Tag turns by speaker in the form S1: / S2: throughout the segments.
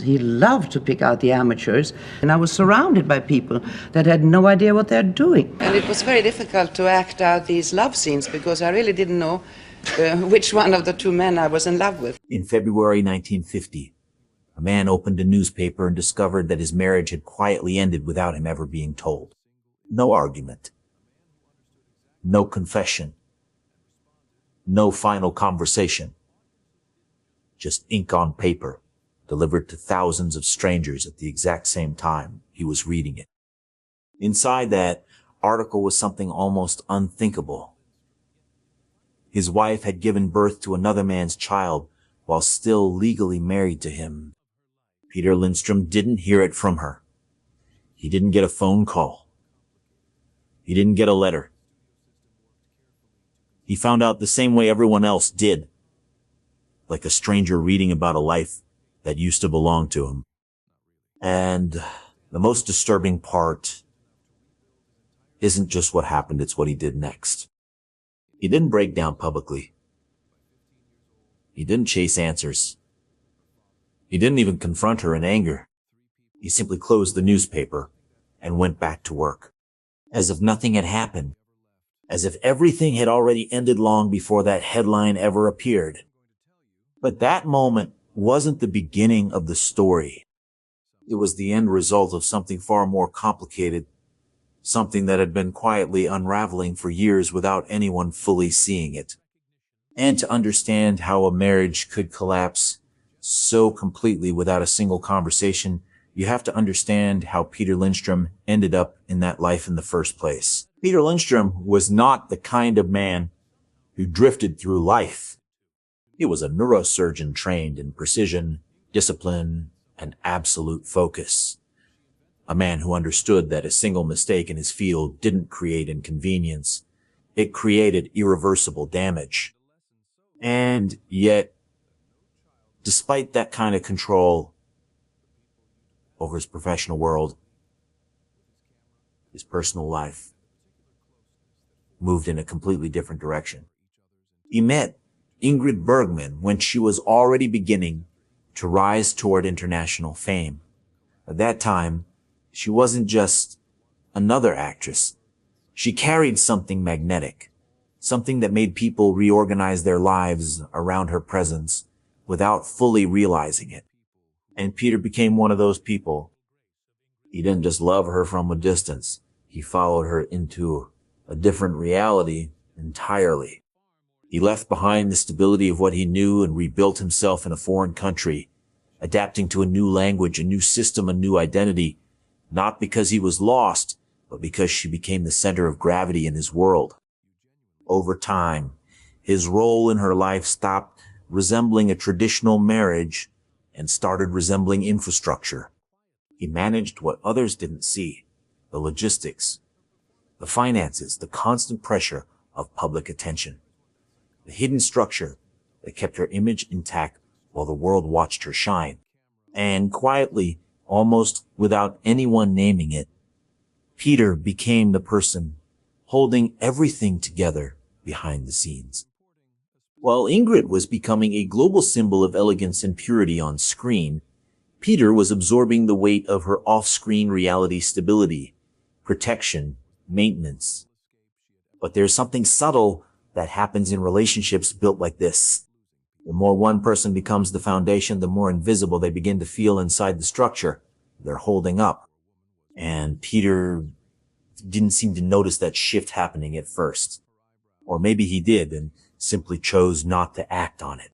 S1: He loved to pick out the amateurs, and I was surrounded by people that had no idea what they're doing.
S2: And it was very difficult to act out these love scenes because I really didn't know which one of the two men I was in love with.
S3: In February 1950, a man opened a newspaper and discovered that his marriage had quietly ended without him ever being told. No argument. No confession. No final conversation. Just ink on paper, delivered to thousands of strangers at the exact same time he was reading it. Inside that article was something almost unthinkable. His wife had given birth to another man's child while still legally married to him. Peter Lindström didn't hear it from her. He didn't get a phone call. He didn't get a letter. He found out the same way everyone else did, like a stranger reading about a life that used to belong to him. And the most disturbing part isn't just what happened, it's what he did next. He didn't break down publicly. He didn't chase answers. He didn't even confront her in anger. He simply closed the newspaper and went back to work, as if nothing had happened, as if everything had already ended long before that headline ever appeared. But that moment wasn't the beginning of the story. It was the end result of something far more complicated, something that had been quietly unraveling for years without anyone fully seeing it. And to understand how a marriage could collapse so completely without a single conversation, you have to understand how Peter Lindström ended up in that life in the first place. Peter Lindström was not the kind of man who drifted through life. He was a neurosurgeon trained in precision, discipline, and absolute focus. A man who understood that a single mistake in his field didn't create inconvenience. It created irreversible damage. And yet, despite that kind of control over his professional world, his personal life moved in a completely different direction. He met Ingrid Bergman when she was already beginning to rise toward international fame. At that time, she wasn't just another actress. She carried something magnetic, something that made people reorganize their lives around her presence without fully realizing it. And Peter became one of those people. He didn't just love her from a distance. He followed her into a different reality entirely. He left behind the stability of what he knew and rebuilt himself in a foreign country, adapting to a new language, a new system, a new identity, not because he was lost, but because she became the center of gravity in his world. Over time, his role in her life stopped resembling a traditional marriage and started resembling infrastructure. He managed what others didn't see, the logistics, the finances, the constant pressure of public attention, the hidden structure that kept her image intact while the world watched her shine. And quietly, almost without anyone naming it, Peter became the person holding everything together behind the scenes. While Ingrid was becoming a global symbol of elegance and purity on screen, Peter was absorbing the weight of her off-screen reality stability, protection, maintenance. But there's something subtle that happens in relationships built like this. The more one person becomes the foundation, the more invisible they begin to feel inside the structure they're holding up. And Peter didn't seem to notice that shift happening at first. Or maybe he did and simply chose not to act on it.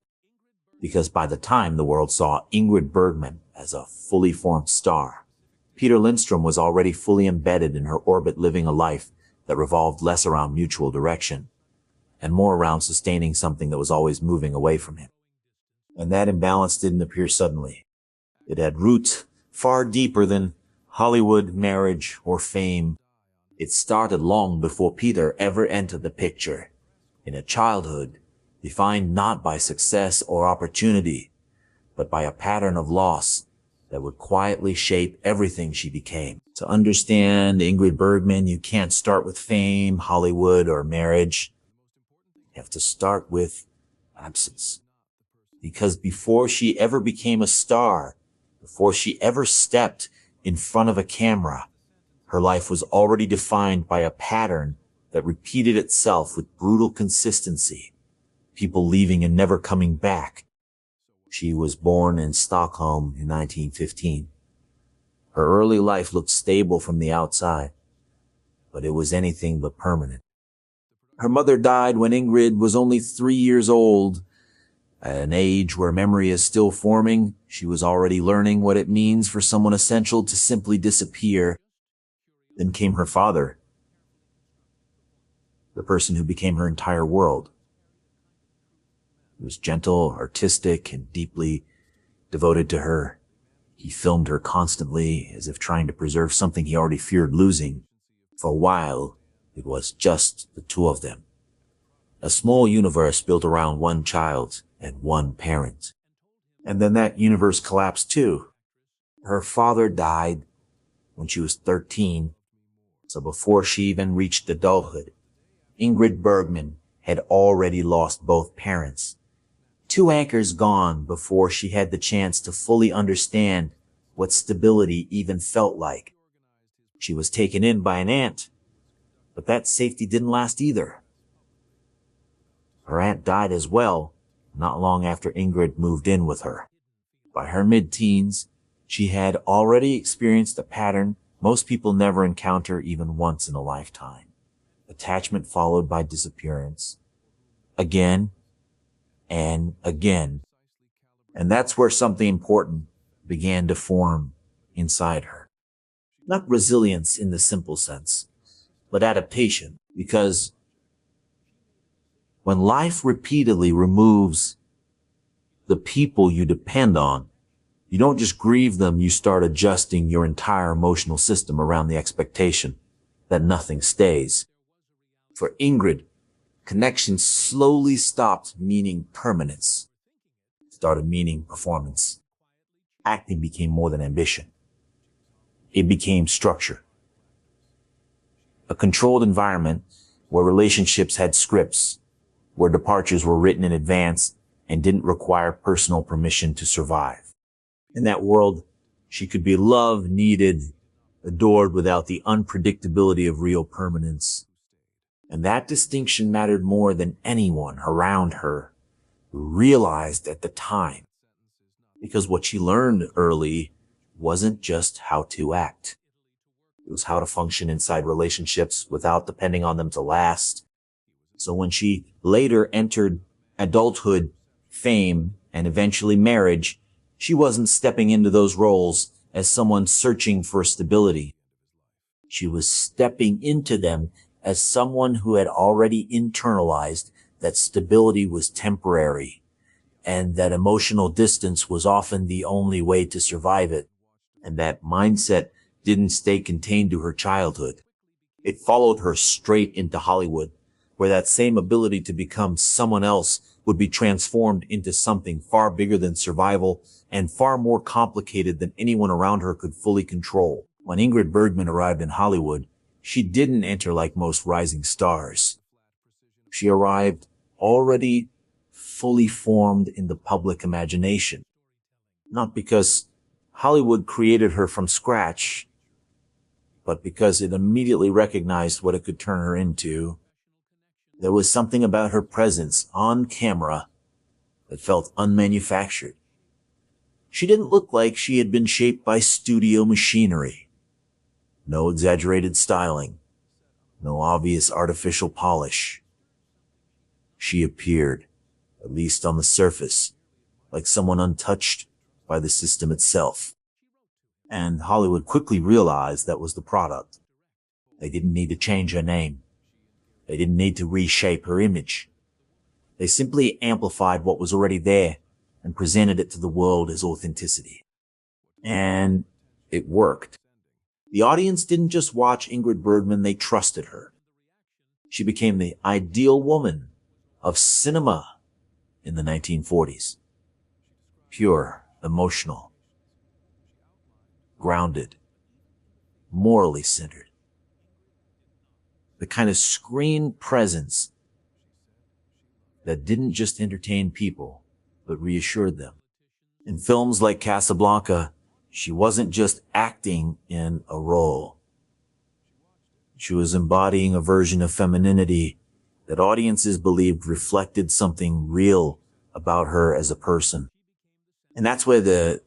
S3: Because by the time the world saw Ingrid Bergman as a fully formed star, Peter Lindström was already fully embedded in her orbit, living a life that revolved less around mutual direction and more around sustaining something that was always moving away from him. And that imbalance didn't appear suddenly. It had roots far deeper than Hollywood, marriage, or fame. It started long before Peter ever entered the picture, in a childhood defined not by success or opportunity, but by a pattern of loss that would quietly shape everything she became. To understand Ingrid Bergman, you can't start with fame, Hollywood, or marriage. You have to start with absence. Because before she ever became a star, Before she ever stepped in front of a camera, her life was already defined by a pattern that repeated itself with brutal consistency. People leaving and never coming back. She was born in Stockholm in 1915. Her early life looked stable from the outside, but it was anything but permanent. Her mother died when Ingrid was only 3 years old. At an age where memory is still forming, she was already learning what it means for someone essential to simply disappear. Then came her father, the person who became her entire world. He was gentle, artistic, and deeply devoted to her. He filmed her constantly, as if trying to preserve something he already feared losing. For a while, it was just the two of them. A small universe built around one child and one parent. And then that universe collapsed too. Her father died when she was 13, so before she even reached adulthood, Ingrid Bergman had already lost both parents. 2 anchors gone before she had the chance to fully understand what stability even felt like. She was taken in by an aunt, but that safety didn't last either. Her aunt died as well, not long after Ingrid moved in with her. By her mid-teens, she had already experienced a pattern most people never encounter even once in a lifetime. Attachment followed by disappearance. Again and again. And that's where something important began to form inside her. Not resilience in the simple sense, but adaptation. Because when life repeatedly removes the people you depend on, you don't just grieve them, you start adjusting your entire emotional system around the expectation that nothing stays. For Ingrid, connection slowly stopped meaning permanence, started meaning performance. Acting became more than ambition. It became structure. A controlled environment where relationships had scripts, where departures were written in advance and didn't require personal permission to survive. In that world, she could be loved, needed, adored without the unpredictability of real permanence. And that distinction mattered more than anyone around her realized at the time. Because what she learned early wasn't just how to act. It was how to function inside relationships without depending on them to last. So when she later entered adulthood, fame, and eventually marriage, she wasn't stepping into those roles as someone searching for stability. She was stepping into them as someone who had already internalized that stability was temporary and that emotional distance was often the only way to survive it. And that mindset didn't stay contained to her childhood. It followed her straight into Hollywood, where that same ability to become someone else would be transformed into something far bigger than survival and far more complicated than anyone around her could fully control. When Ingrid Bergman arrived in Hollywood, she didn't enter like most rising stars. She arrived already fully formed in the public imagination. Not because Hollywood created her from scratch, but because it immediately recognized what it could turn her into. There was something about her presence on camera that felt unmanufactured. She didn't look like she had been shaped by studio machinery. No exaggerated styling, no obvious artificial polish. She appeared, at least on the surface, like someone untouched by the system itself. And Hollywood quickly realized that was the product. They didn't need to change her name. They didn't need to reshape her image. They simply amplified what was already there and presented it to the world as authenticity. And it worked. The audience didn't just watch Ingrid Bergman, they trusted her. She became the ideal woman of cinema in the 1940s. Pure, emotional, grounded, morally centered. The kind of screen presence that didn't just entertain people, but reassured them. In films like Casablanca, She wasn't just acting in a role. She was embodying a version of femininity that audiences believed reflected something real about her as a person. And that's where the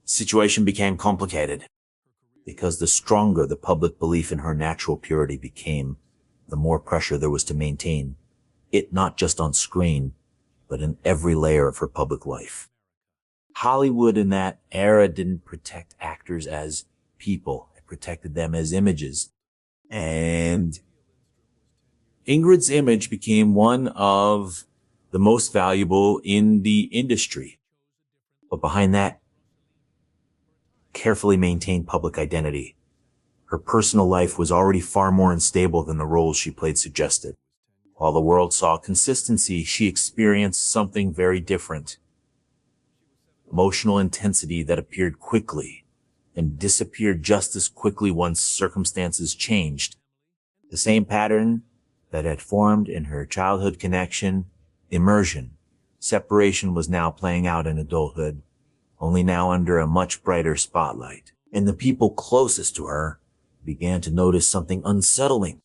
S3: situation became complicated, because the stronger the public belief in her natural purity became, the more pressure there was to maintain it, not just on screen, but in every layer of her public life. Hollywood in that era didn't protect actors as people. It protected them as images. And Ingrid's image became one of the most valuable in the industry. But behind that carefully maintained public identity, her personal life was already far more unstable than the roles she played suggested. While the world saw consistency, she experienced something very different. Emotional intensity that appeared quickly and disappeared just as quickly once circumstances changed. The same pattern that had formed in her childhood connection, immersion, separation, was now playing out in adulthood, only now under a much brighter spotlight. And the people closest to her began to notice something unsettling.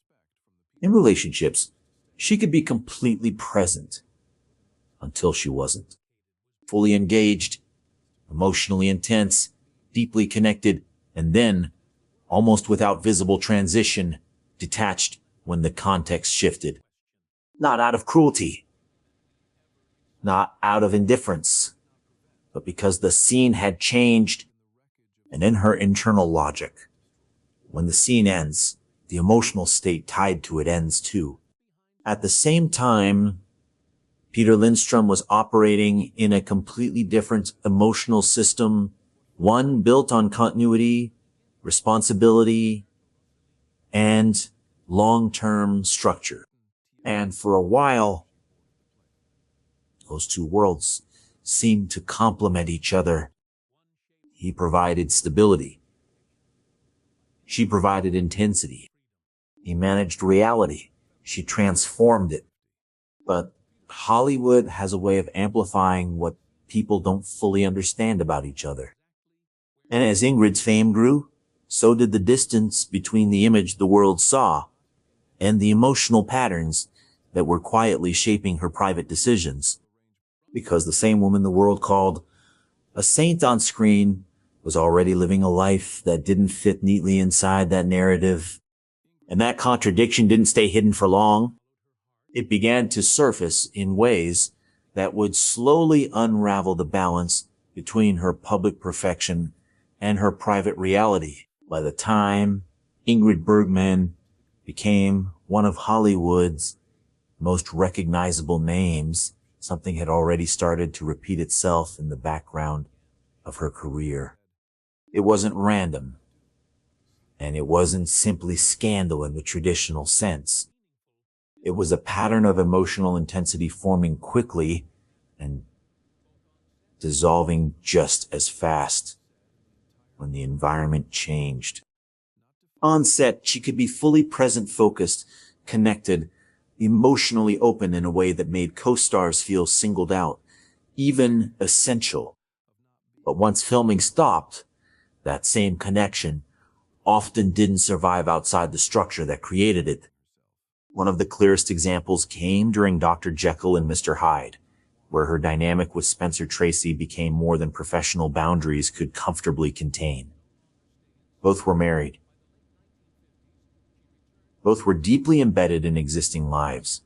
S3: In relationships, she could be completely present until she wasn't. Fully engaged, emotionally intense, deeply connected, and then, almost without visible transition, detached when the context shifted. Not out of cruelty, not out of indifference, but because the scene had changed. And in her internal logic, when the scene ends, the emotional state tied to it ends too. At the same time, Peter Lindström was operating in a completely different emotional system, one built on continuity, responsibility, and long-term structure. And for a while, those two worlds seemed to complement each other. He provided stability. She provided intensity. He managed reality. She transformed it. But Hollywood has a way of amplifying what people don't fully understand about each other. And as Ingrid's fame grew, so did the distance between the image the world saw and the emotional patterns that were quietly shaping her private decisions. Because the same woman the world called a saint on screen was already living a life that didn't fit neatly inside that narrative. And that contradiction didn't stay hidden for long. It began to surface in ways that would slowly unravel the balance between her public perfection and her private reality. By the time Ingrid Bergman became one of Hollywood's most recognizable names, something had already started to repeat itself in the background of her career. It wasn't random, and it wasn't simply scandal in the traditional sense. It was a pattern of emotional intensity forming quickly and dissolving just as fast when the environment changed. On set, she could be fully present, focused, connected, emotionally open in a way that made co-stars feel singled out, even essential. But once filming stopped, that same connection often didn't survive outside the structure that created it. One of the clearest examples came during Dr. Jekyll and Mr. Hyde, where her dynamic with Spencer Tracy became more than professional boundaries could comfortably contain. Both were married. Both were deeply embedded in existing lives.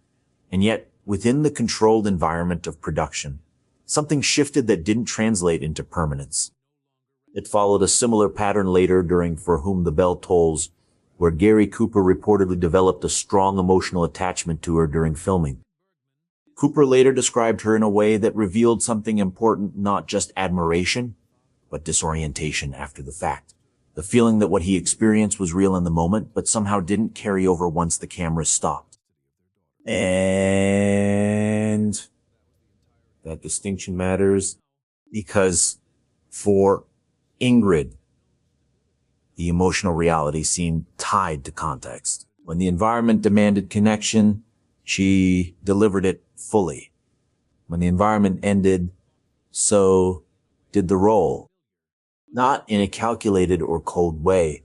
S3: And yet, within the controlled environment of production, something shifted that didn't translate into permanence. It followed a similar pattern later during For Whom the Bell Tolls, where Gary Cooper reportedly developed a strong emotional attachment to her during filming. Cooper later described her in a way that revealed something important, not just admiration, but disorientation after the fact. The feeling that what he experienced was real in the moment, but somehow didn't carry over once the camera stopped. And that distinction matters because for Ingrid, the emotional reality seemed tied to context. When the environment demanded connection, she delivered it fully. When the environment ended, so did the role. not in a calculated or cold way,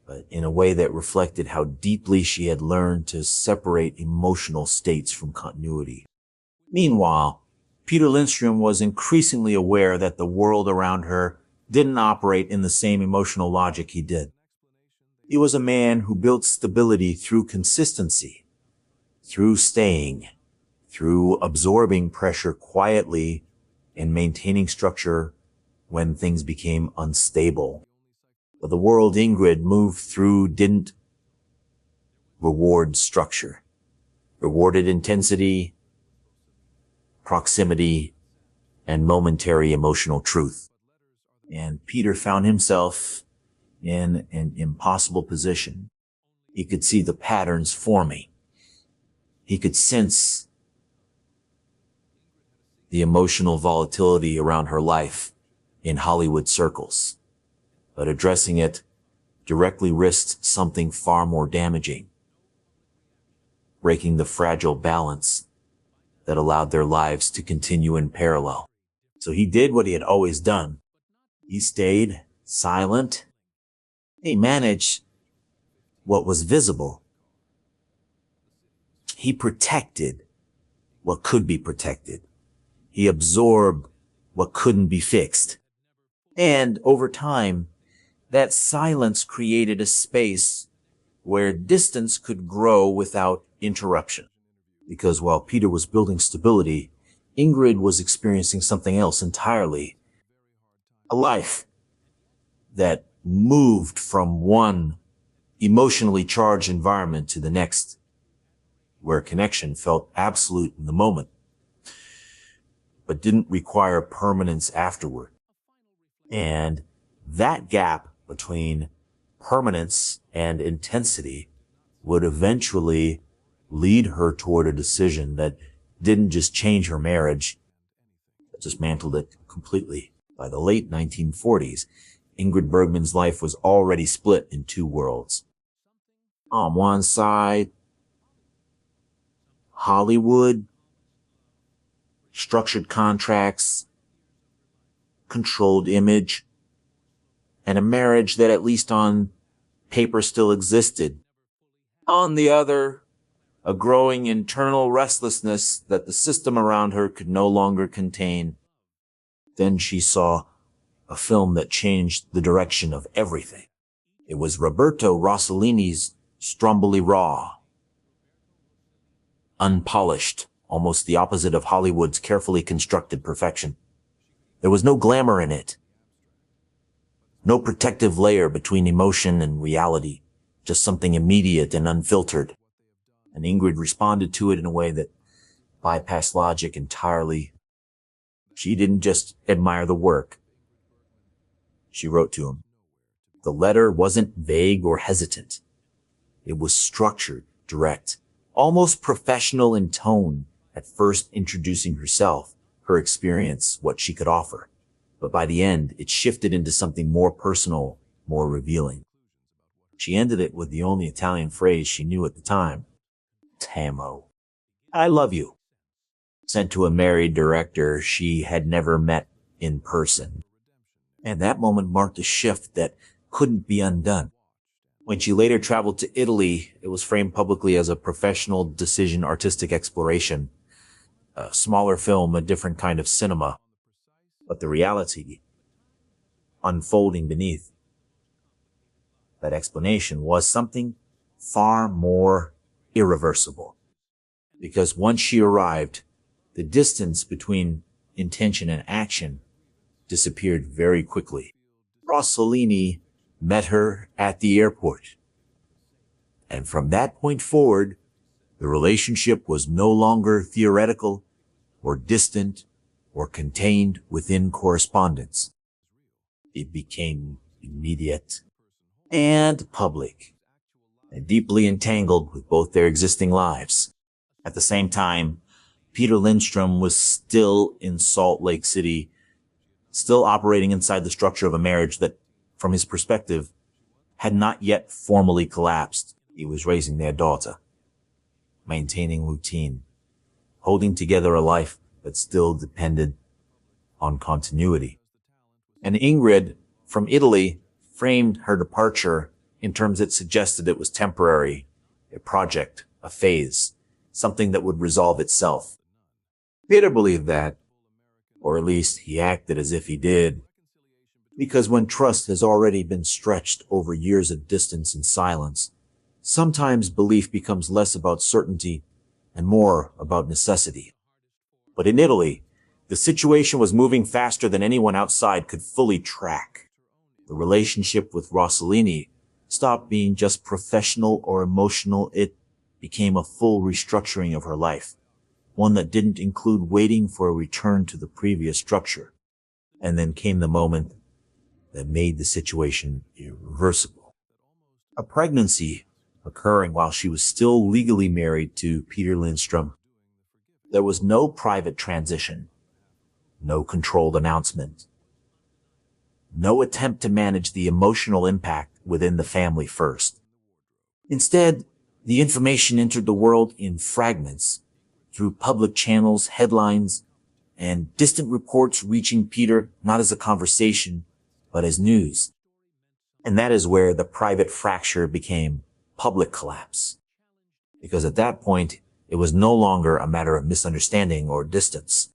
S3: but in a way that reflected how deeply she had learned to separate emotional states from continuity. Meanwhile, Peter Lindström was increasingly aware that the world around her didn't operate in the same emotional logic he did. He was a man who built stability through consistency, through staying, through absorbing pressure quietly and maintaining structure when things became unstable. But the world Ingrid moved through didn't reward structure, rewarded intensity, proximity, and momentary emotional truth. And Peter found himself in an impossible position. He could see the patterns forming. He could sense the emotional volatility around her life in Hollywood circles. But addressing it directly risked something far more damaging, breaking the fragile balance that allowed their lives to continue in parallel. So he did what he had always done. He stayed silent. He managed what was visible. He protected what could be protected. He absorbed what couldn't be fixed. And over time, that silence created a space where distance could grow without interruption. Because while Peter was building stability, Ingrid was experiencing something else entirely. A life that moved from one emotionally charged environment to the next, where connection felt absolute in the moment, but didn't require permanence afterward. And that gap between permanence and intensity would eventually lead her toward a decision that didn't just change her marriage, but dismantled it completely. By the late 1940s, Ingrid Bergman's life was already split in two worlds. On one side, Hollywood, structured contracts, controlled image, and a marriage that at least on paper still existed. On the other, a growing internal restlessness that the system around her could no longer contain. Then she saw a film that changed the direction of everything. It was Roberto Rossellini's Stromboli Raw. Unpolished, almost the opposite of Hollywood's carefully constructed perfection. There was no glamour in it. No protective layer between emotion and reality. Just something immediate and unfiltered. And Ingrid responded to it in a way that bypassed logic entirely. She didn't just admire the work. She wrote to him. The letter wasn't vague or hesitant. It was structured, direct, almost professional in tone, at first introducing herself, her experience, what she could offer. But by the end, it shifted into something more personal, more revealing. She ended it with the only Italian phrase she knew at the time. T'amo. I love you. Sent to a married director she had never met in person. And that moment marked a shift that couldn't be undone. When she later traveled to Italy, it was framed publicly as a professional decision, artistic exploration. A smaller film, a different kind of cinema. But the reality unfolding beneath that explanation was something far more irreversible. Because once she arrived, the distance between intention and action disappeared very quickly. Rossellini met her at the airport. And from that point forward, the relationship was no longer theoretical or distant or contained within correspondence. It became immediate and public, and deeply entangled with both their existing lives. At the same time, Peter Lindström was still in Salt Lake City, still operating inside the structure of a marriage that, from his perspective, had not yet formally collapsed. He was raising their daughter, maintaining routine, holding together a life that still depended on continuity. And Ingrid from Italy framed her departure in terms that suggested it was temporary, a project, a phase, something that would resolve itself. Peter believed that, or at least he acted as if he did, because when trust has already been stretched over years of distance and silence, sometimes belief becomes less about certainty and more about necessity. But in Italy, the situation was moving faster than anyone outside could fully track. The relationship with Rossellini stopped being just professional or emotional. It became a full restructuring of her life, one that didn't include waiting for a return to the previous structure. And then came the moment that made the situation irreversible. A pregnancy occurring while she was still legally married to Peter Lindström. There was no private transition, no controlled announcement, no attempt to manage the emotional impact within the family first. Instead, the information entered the world in fragments through public channels, headlines, and distant reports reaching Peter not as a conversation, but as news. And that is where the private fracture became public collapse. Because at that point, it was no longer a matter of misunderstanding or distance.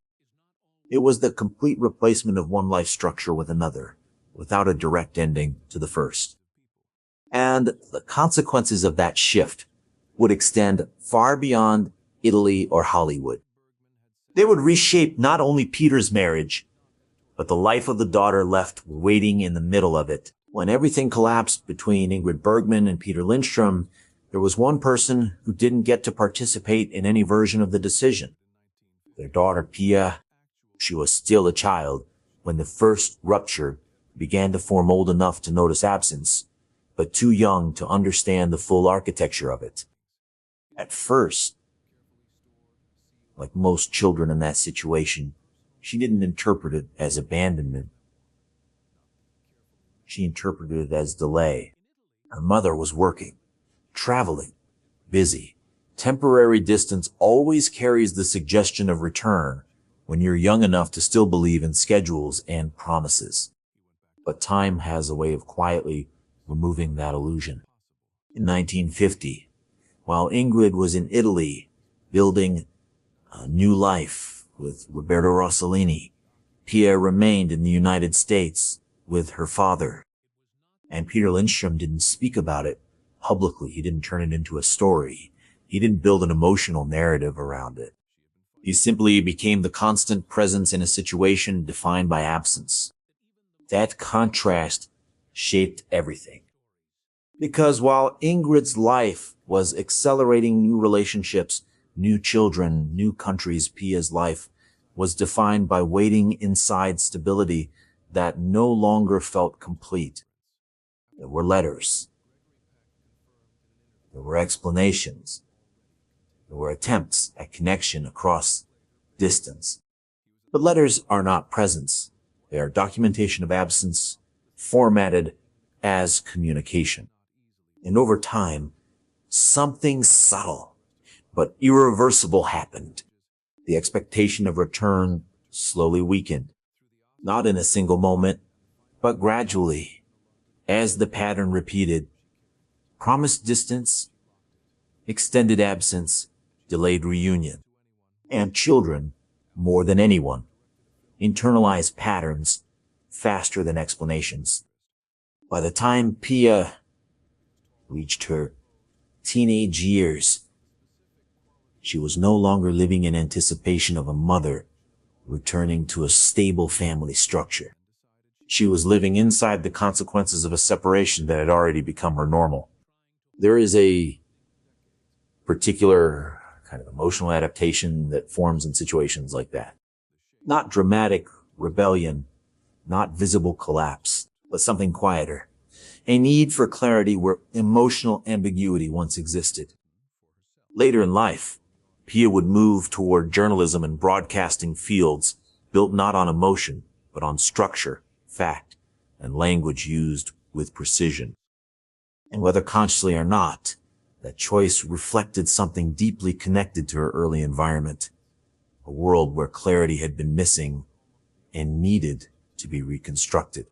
S3: It was the complete replacement of one life structure with another, without a direct ending to the first. And the consequences of that shift would extend far beyond Italy or Hollywood. They would reshape not only Peter's marriage, but the life of the daughter left waiting in the middle of it. When everything collapsed between Ingrid Bergman and Peter Lindström, there was one person who didn't get to participate in any version of the decision. Their daughter, Pia. She was still a child when the first rupture began to form, old enough to notice absence, but too young to understand the full architecture of it. At first, like most children in that situation, she didn't interpret it as abandonment. She interpreted it as delay. Her mother was working, traveling, busy. Temporary distance always carries the suggestion of return when you're young enough to still believe in schedules and promises. But time has a way of quietly removing that illusion. In 1950, while Ingrid was in Italy building a new life with Roberto Rossellini, Pia remained in the United States with her father. And Peter Lindström didn't speak about it publicly. He didn't turn it into a story. He didn't build an emotional narrative around it. He simply became the constant presence in a situation defined by absence. That contrast shaped everything. Because while Ingrid's life was accelerating new relationships, new children, new countries, Pia's life was defined by waiting inside stability that no longer felt complete. There were letters. There were explanations. There were attempts at connection across distance. But letters are not presence. They are documentation of absence, formatted as communication. And over time, something subtle but irreversible happened. The expectation of return slowly weakened, not in a single moment, but gradually, as the pattern repeated. Promised distance, extended absence, delayed reunion. And children, more than anyone, internalize patterns faster than explanations. By the time Pia reached her teenage years, she was no longer living in anticipation of a mother returning to a stable family structure. She was living inside the consequences of a separation that had already become her normal. There is a particular kind of emotional adaptation that forms in situations like that. Not dramatic rebellion, not visible collapse, but something quieter. A need for clarity where emotional ambiguity once existed. Later in life, Pia would move toward journalism and broadcasting fields built not on emotion, but on structure, fact, and language used with precision. And whether consciously or not, that choice reflected something deeply connected to her early environment, a world where clarity had been missing and needed to be reconstructed.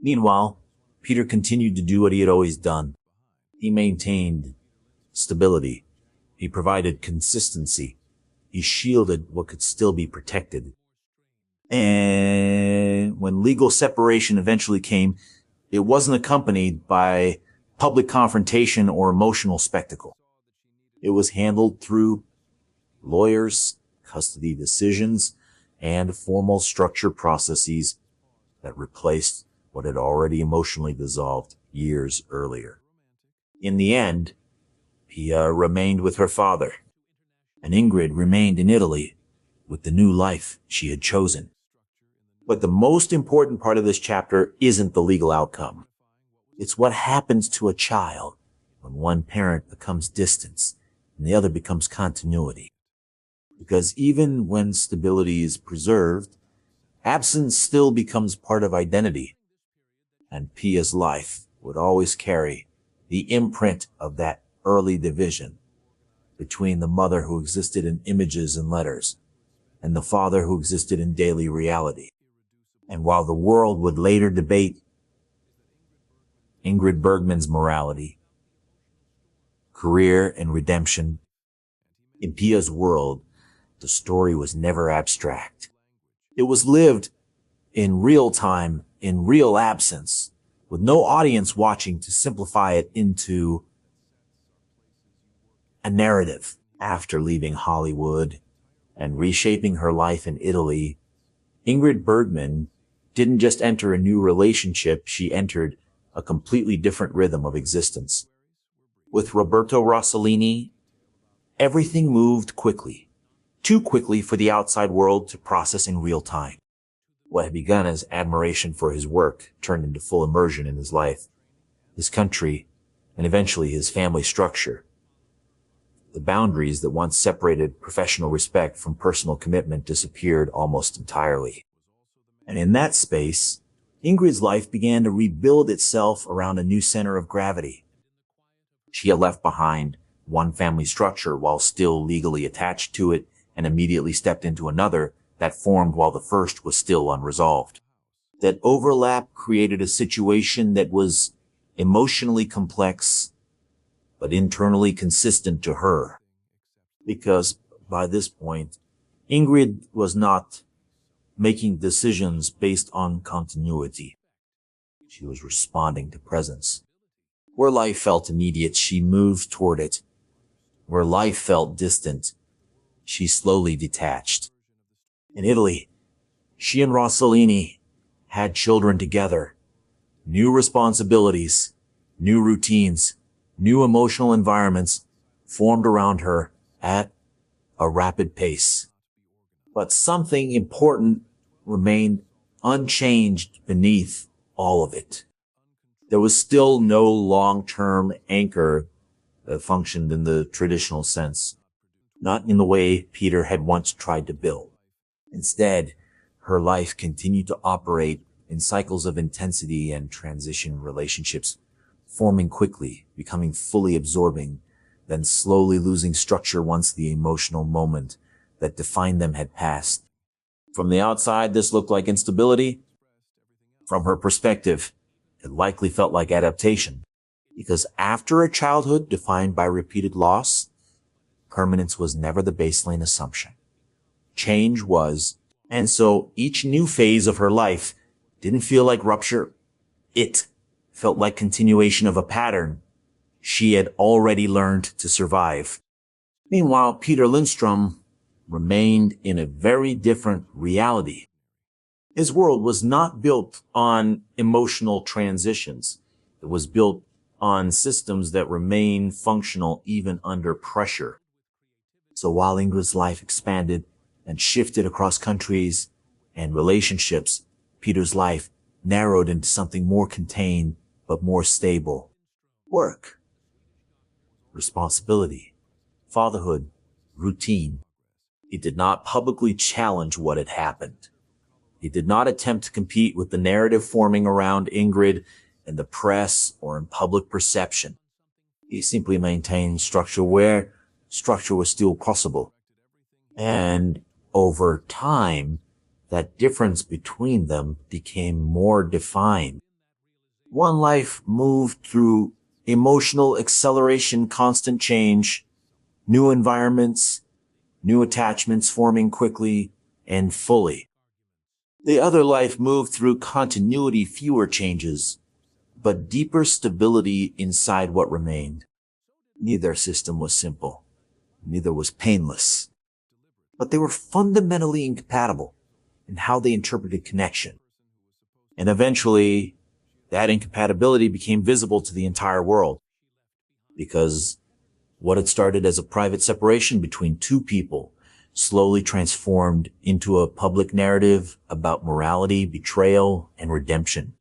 S3: Meanwhile, Peter continued to do what he had always done. He maintained stability. He provided consistency. He shielded what could still be protected. And when legal separation eventually came, it wasn't accompanied by public confrontation or emotional spectacle. It was handled through lawyers, custody decisions, and formal structured processes that replaced what had already emotionally dissolved years earlier. In the end, Pia remained with her father, and Ingrid remained in Italy with the new life she had chosen. But the most important part of this chapter isn't the legal outcome. It's what happens to a child when one parent becomes distance and the other becomes continuity. Because even when stability is preserved, absence still becomes part of identity. And Pia's life would always carry the imprint of that early division between the mother who existed in images and letters and the father who existed in daily reality. And while the world would later debate Ingrid Bergman's morality, career, and redemption, in Pia's world, the story was never abstract. It was lived in real time, in real absence, with no audience watching to simplify it into a narrative. After leaving Hollywood and reshaping her life in Italy, Ingrid Bergman didn't just enter a new relationship, she entered a completely different rhythm of existence. With Roberto Rossellini, everything moved quickly, too quickly for the outside world to process in real time. What had begun as admiration for his work turned into full immersion in his life, his country, and eventually his family structure. The boundaries that once separated professional respect from personal commitment disappeared almost entirely. And in that space, Ingrid's life began to rebuild itself around a new center of gravity. She had left behind one family structure while still legally attached to it and immediately stepped into another that formed while the first was still unresolved. That overlap created a situation that was emotionally complex, but internally consistent to her. Because by this point, Ingrid was not making decisions based on continuity. She was responding to presence. Where life felt immediate, she moved toward it. Where life felt distant, she slowly detached. In Italy, she and Rossellini had children together. New responsibilities, new routines, new emotional environments formed around her at a rapid pace. But something important remained unchanged beneath all of it. There was still no long-term anchor that functioned in the traditional sense, not in the way Peter had once tried to build. Instead, her life continued to operate in cycles of intensity and transition relationships, forming quickly, becoming fully absorbing, then slowly losing structure once the emotional moment that defined them had passed. From the outside, this looked like instability. From her perspective, it likely felt like adaptation. Because after a childhood defined by repeated loss, permanence was never the baseline assumption. Change was, and so each new phase of her life didn't feel like rupture. It felt like continuation of a pattern she had already learned to survive. Meanwhile, Peter Lindström remained in a very different reality. His world was not built on emotional transitions. It was built on systems that remain functional even under pressure. So while Ingrid's life expanded and shifted across countries and relationships, Peter's life narrowed into something more contained but more stable. Work, responsibility, fatherhood, routine. He did not publicly challenge what had happened. He did not attempt to compete with the narrative forming around Ingrid in the press or in public perception. He simply maintained structure where structure was still possible. And over time, that difference between them became more defined. One life moved through emotional acceleration, constant change, new environments, new attachments forming quickly and fully. The other life moved through continuity, fewer changes, but deeper stability inside what remained. Neither system was simple. Neither was painless. But they were fundamentally incompatible in how they interpreted connection. And eventually, that incompatibility became visible to the entire world. Because what had started as a private separation between two people slowly transformed into a public narrative about morality, betrayal, and redemption.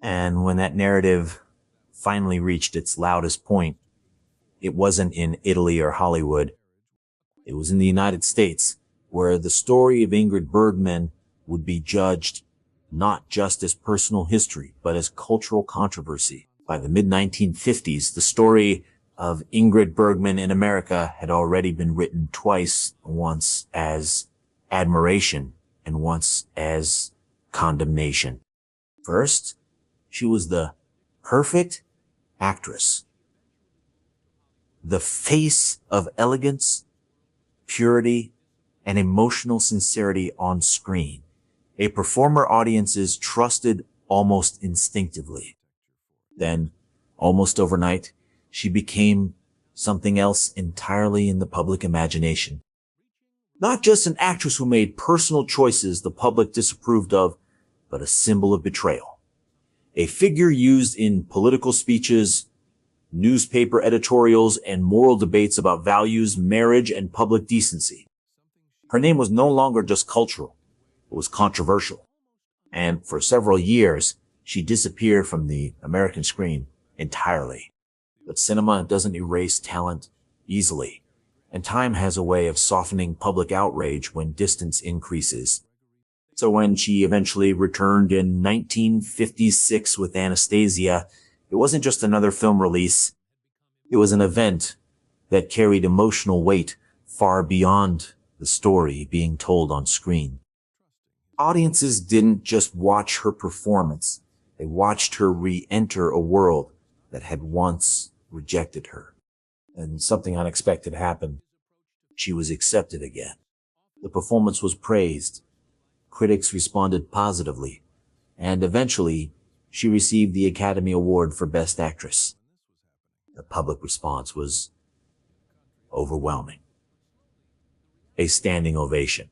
S3: And when that narrative finally reached its loudest point, it wasn't in Italy or Hollywood. It was in the United States, where the story of Ingrid Bergman would be judged not just as personal history, but as cultural controversy. By the mid-1950s, the story of Ingrid Bergman in America had already been written twice, once as admiration and once as condemnation. First, she was the perfect actress, the face of elegance, purity, and emotional sincerity on screen, a performer audiences trusted almost instinctively. Then, almost overnight, she became something else entirely in the public imagination. Not just an actress who made personal choices the public disapproved of, but a symbol of betrayal. A figure used in political speeches, newspaper editorials, and moral debates about values, marriage, and public decency. Her name was no longer just cultural, it was controversial. And for several years, she disappeared from the American screen entirely. But cinema doesn't erase talent easily, and time has a way of softening public outrage when distance increases. So when she eventually returned in 1956 with Anastasia, it wasn't just another film release. It was an event that carried emotional weight far beyond the story being told on screen. Audiences didn't just watch her performance. They watched her re-enter a world that had once rejected her. And something unexpected happened. She was accepted again. The performance was praised. Critics responded positively. And eventually, she received the Academy Award for Best Actress. The public response was overwhelming. A standing ovation.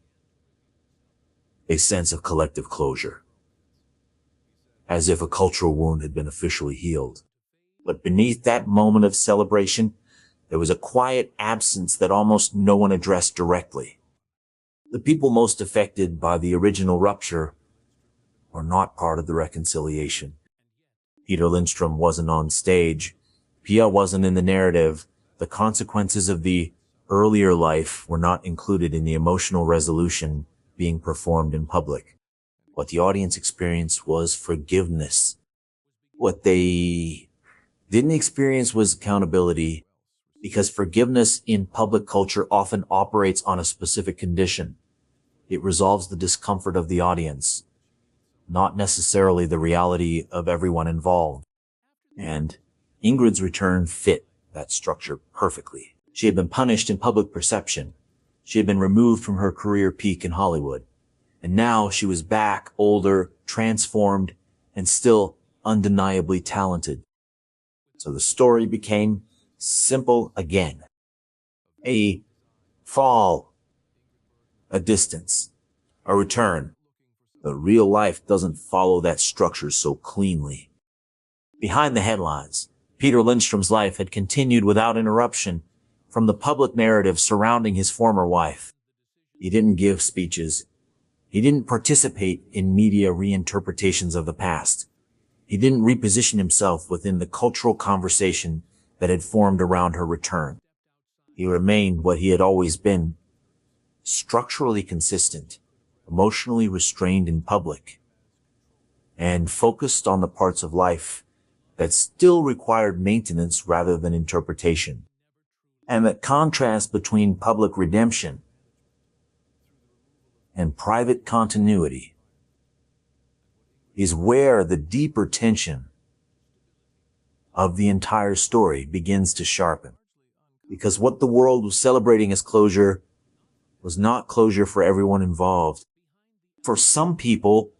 S3: A sense of collective closure. As if a cultural wound had been officially healed. But beneath that moment of celebration, there was a quiet absence that almost no one addressed directly. The people most affected by the original rupture were not part of the reconciliation. Peter Lindström wasn't on stage. Pia wasn't in the narrative. The consequences of the earlier life were not included in the emotional resolution being performed in public. What the audience experienced was forgiveness. What they didn't experience was accountability, because forgiveness in public culture often operates on a specific condition. It resolves the discomfort of the audience, not necessarily the reality of everyone involved. And Ingrid's return fit that structure perfectly. She had been punished in public perception. She had been removed from her career peak in Hollywood. And now she was back, older, transformed, and still undeniably talented. So the story became simple again. A fall, a distance, a return. But real life doesn't follow that structure so cleanly. Behind the headlines, Peter Lindström's life had continued without interruption from the public narrative surrounding his former wife. He didn't give speeches. He didn't participate in media reinterpretations of the past. He didn't reposition himself within the cultural conversation that had formed around her return. He remained what he had always been, structurally consistent, emotionally restrained in public, and focused on the parts of life that still required maintenance rather than interpretation. And that contrast between public redemption and private continuity is where the deeper tension of the entire story begins to sharpen. Because what the world was celebrating as closure was not closure for everyone involved. For some people,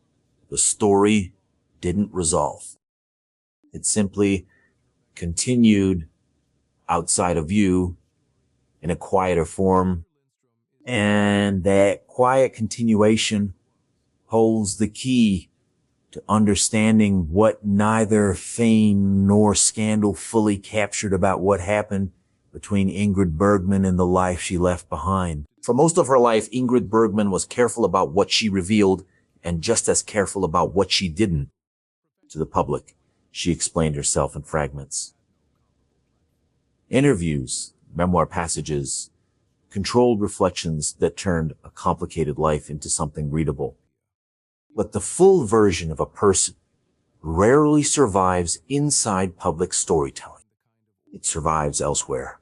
S3: the story didn't resolve. It simply continued outside of view in a quieter form. And that quiet continuation holds the key to understanding what neither fame nor scandal fully captured about what happened between Ingrid Bergman and the life she left behind. For most of her life, Ingrid Bergman was careful about what she revealed and just as careful about what she didn't. To the public, she explained herself in fragments. Interviews, memoir passages, controlled reflections that turned a complicated life into something readable. But the full version of a person rarely survives inside public storytelling. It survives elsewhere.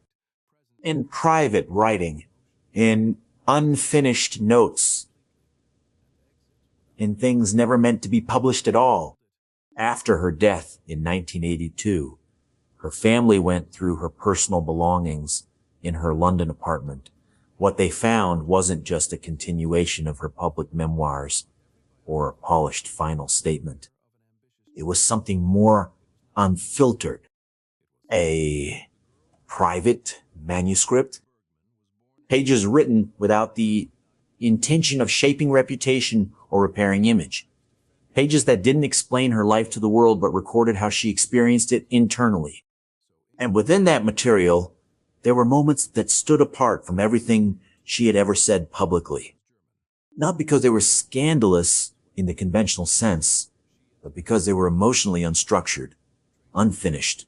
S3: In private writing, in unfinished notes, in things never meant to be published at all. After her death in 1982, her family went through her personal belongings in her London apartment. What they found wasn't just a continuation of her public memoirs or a polished final statement. It was something more unfiltered, a private manuscript, pages written without the intention of shaping reputation or repairing image, pages that didn't explain her life to the world but recorded how she experienced it internally. And within that material, there were moments that stood apart from everything she had ever said publicly. Not because they were scandalous in the conventional sense, but because they were emotionally unstructured, unfinished,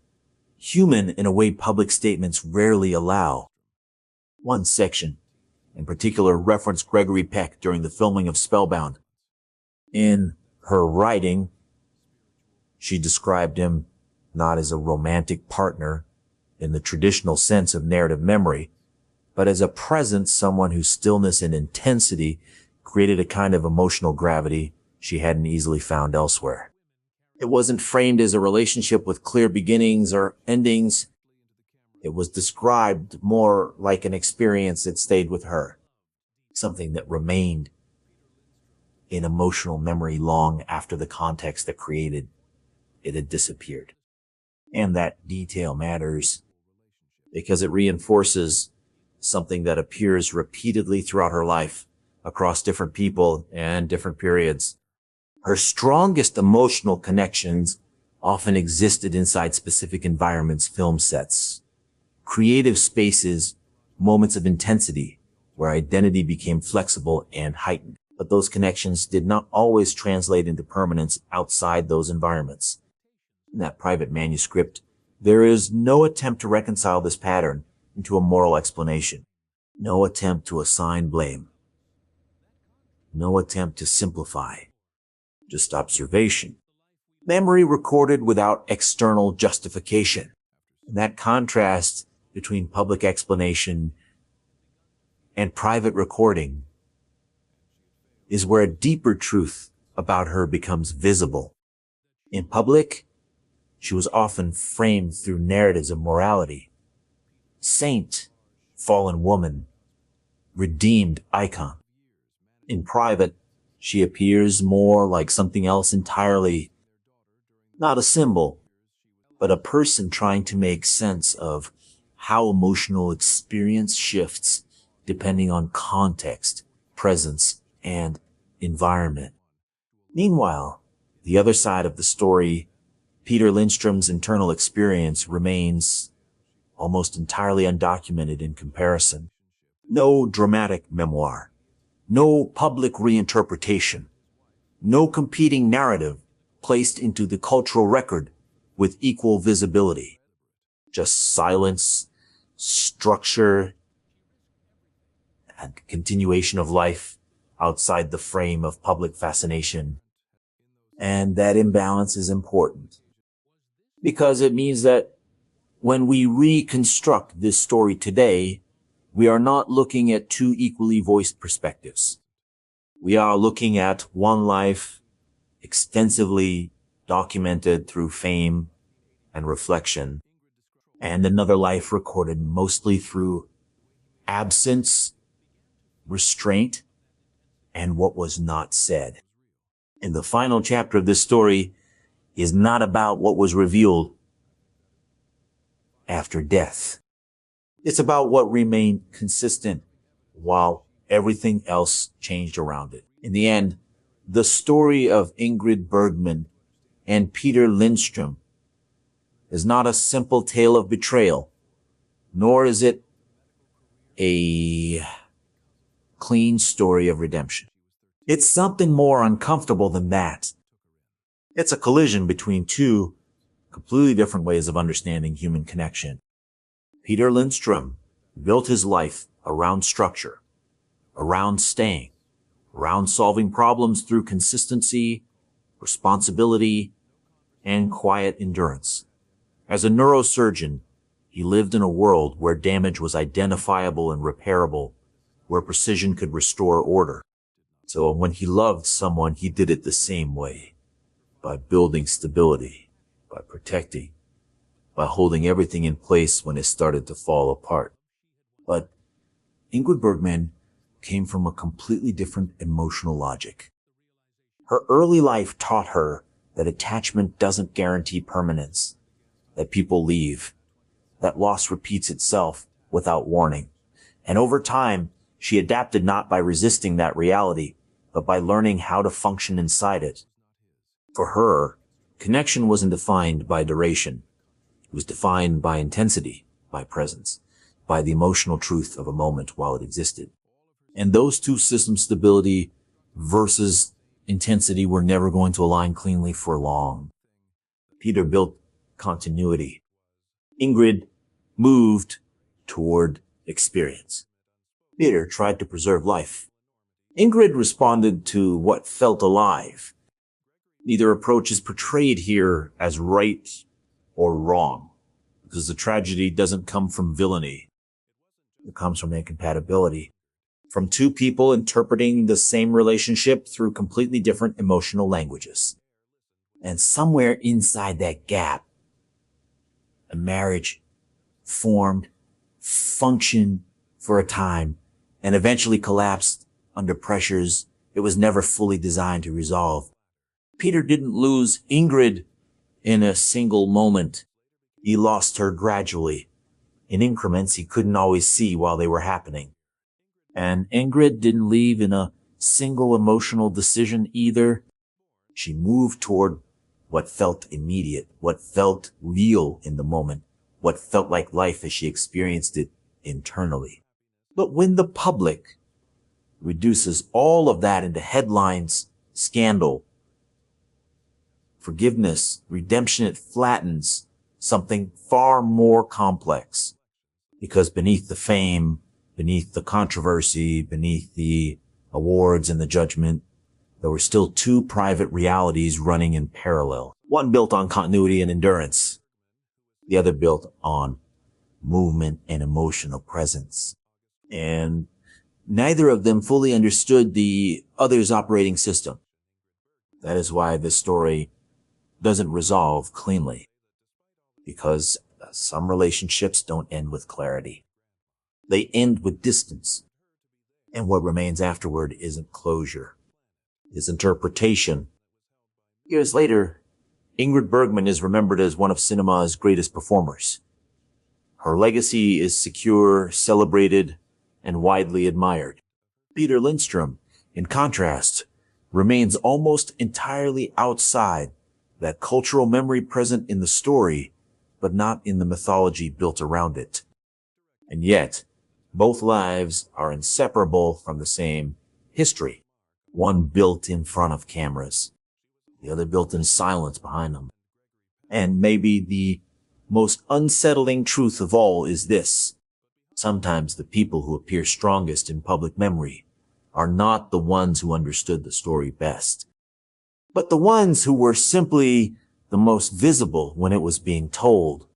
S3: human in a way public statements rarely allow. One section, in particular, referenced Gregory Peck during the filming of Spellbound. In her writing, she described him not as a romantic partner in the traditional sense of narrative memory, but as a presence, someone whose stillness and intensity created a kind of emotional gravity she hadn't easily found elsewhere. It wasn't framed as a relationship with clear beginnings or endings. It was described more like an experience that stayed with her, something that remained in emotional memory long after the context that created it had disappeared. And that detail matters because it reinforces something that appears repeatedly throughout her life across different people and different periods. Her strongest emotional connections often existed inside specific environments, film sets, creative spaces, moments of intensity where identity became flexible and heightened. But those connections did not always translate into permanence outside those environments. In that private manuscript, there is no attempt to reconcile this pattern into a moral explanation. No attempt to assign blame. No attempt to simplify. Just observation. Memory recorded without external justification. And that contrast between public explanation and private recording is where a deeper truth about her becomes visible. In public, she was often framed through narratives of morality. Saint, fallen woman, redeemed icon. In private, she appears more like something else entirely. Not a symbol, but a person trying to make sense of how emotional experience shifts depending on context, presence, and environment. Meanwhile, the other side of the story, Peter Lindström's internal experience, remains almost entirely undocumented in comparison. No dramatic memoir, no public reinterpretation, no competing narrative placed into the cultural record with equal visibility. Just silence, structure, and continuation of life outside the frame of public fascination. And that imbalance is important because it means that when we reconstruct this story today, we are not looking at two equally voiced perspectives. We are looking at one life extensively documented through fame and reflection, and another life recorded mostly through absence, restraint, and what was not said. And the final chapter of this story is not about what was revealed after death. It's about what remained consistent while everything else changed around it. In the end, the story of Ingrid Bergman and Peter Lindström is not a simple tale of betrayal, nor is it a clean story of redemption. It's something more uncomfortable than that. It's a collision between two completely different ways of understanding human connection. Peter Lindström built his life around structure, around staying, around solving problems through consistency, responsibility, and quiet endurance. As a neurosurgeon, he lived in a world where damage was identifiable and repairable, where precision could restore order. So when he loved someone, he did it the same way, by building stability, by protecting, by holding everything in place when it started to fall apart. But Ingrid Bergman came from a completely different emotional logic. Her early life taught her that attachment doesn't guarantee permanence, that people leave, that loss repeats itself without warning. And over time, she adapted not by resisting that reality, but by learning how to function inside it. For her, connection wasn't defined by duration. It was defined by intensity, by presence, by the emotional truth of a moment while it existed. And those two systems, stability versus intensity, were never going to align cleanly for long. Peter built continuity. Ingrid moved toward experience. Peter tried to preserve life. Ingrid responded to what felt alive. Neither approach is portrayed here as right or wrong, because the tragedy doesn't come from villainy. It comes from incompatibility, from two people interpreting the same relationship through completely different emotional languages. And somewhere inside that gap, a marriage formed, functioned for a time, and eventually collapsed under pressures it was never fully designed to resolve. Peter didn't lose Ingrid in a single moment. He lost her gradually, in increments he couldn't always see while they were happening. And Ingrid didn't leave in a single emotional decision either. She moved toward what felt immediate, what felt real in the moment, what felt like life as she experienced it internally. But when the public reduces all of that into headlines, scandal, forgiveness, redemption, it flattens something far more complex. Because beneath the fame, beneath the controversy, beneath the awards and the judgment, there were still two private realities running in parallel. One built on continuity and endurance. The other built on movement and emotional presence. And neither of them fully understood the other's operating system. That is why this story doesn't resolve cleanly. Because some relationships don't end with clarity. They end with distance. And what remains afterward isn't closure. It's interpretation. Years later, Ingrid Bergman is remembered as one of cinema's greatest performers. Her legacy is secure, celebrated, and widely admired. Peter Lindström, in contrast, remains almost entirely outside that cultural memory present in the story, but not in the mythology built around it. And yet, both lives are inseparable from the same history. One built in front of cameras, the other built in silence behind them. And maybe the most unsettling truth of all is this. Sometimes the people who appear strongest in public memory are not the ones who understood the story best, but the ones who were simply the most visible when it was being told.